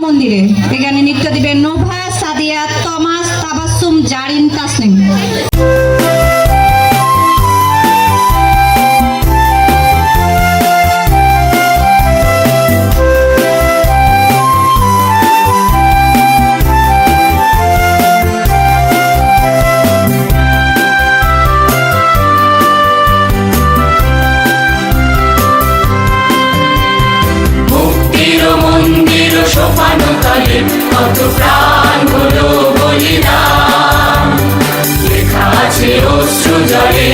মন্দিরে এখানে নৃত্য দিবেন নোভা, সাদিয়া, তমাস, তাবাসসুম, জারিন, তাসনিম। মন্দির সোপান তলে কত প্রাণ হলো বলিদান, লেখা আছে অশ্রু জলে।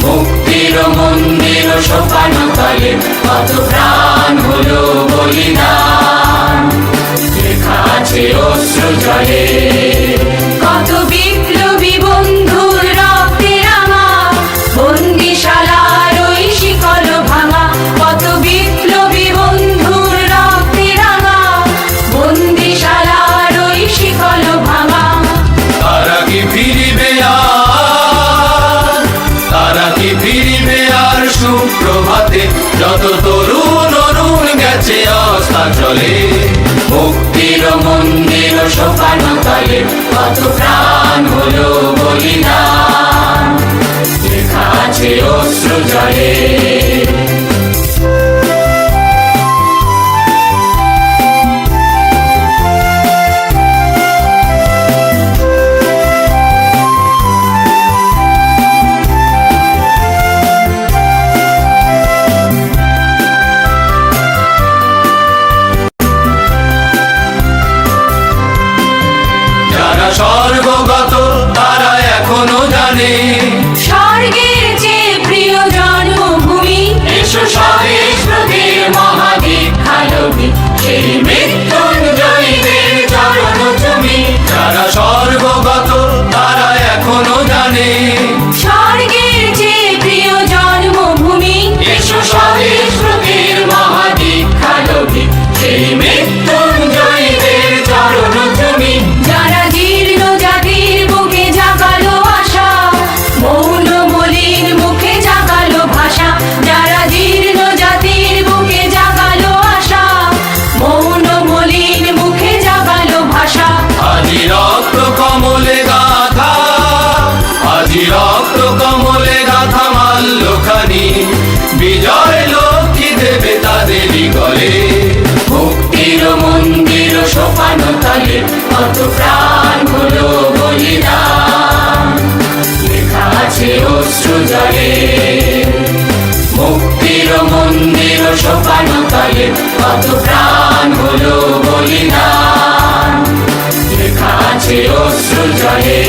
মুক্তির মন্দির সোপান তলে কত প্রাণ হলো বলিদান, লেখা আছে অশ্রু জলে। কত বিপ্লবী বন্ধুর রক্তে রাঙা বন্দিশালার ওই শিকল ভাঙা, কত বিপ্লবী বন্ধুর রক্তে রাঙা বন্দিশালার ওই শিকল ভাঙা। তারা কি ফিরিবে আর, তারা কি ফিরিবে আর সুপ্রভাতে, যত তরুণ অরুণ গেছে অস্তাচলে। মুক্তির মন্দির সোপান তলে কত প্রাণ হলো বলিদান, লেখা আছে অশ্রু জলে। স্বর্গগত তারা এখনো জানে স্বর্গের যে প্রিয় জন্মভূমি, এসো স্বদেশ প্রদের মহাদীক্ষালভী, সেই মৃত্যুঞ্জয়ীদের চরণ তুমি। যারা স্বর্গগত তারা এখনো জানে স্বর্গের যে প্রিয় জন্মভূমি, এসো স্বদেশ প্রদের মহাদীক্ষালভী, সেই মৃত্যুঞ্জয়ীদের চরণ তুমি। যারা জীর্ণ জাতির বুকে জাগালো আশা, মৌন মলিন মুখে জাগালো ভাষা, যারা জীর্ণ জাতির বুকে জাগালো আশা, মৌন মলিন মুখে জাগালো ভাষা। আজি রক্ত কমলে গাথা, আজি রক্ত কমলে গাথা মাল্যখানি, বিজয় লক্ষ্মী দেবে তাদেরই গলে। মুক্তির মন্দির সোপান তলে কত প্রাণ হলো বলিদান, লেখা আছে অশ্রু জলে। মুক্তির মন্দির সোপান তলে কত প্রাণ হলো বলিদান, লেখা আছে অশ্রু জলে।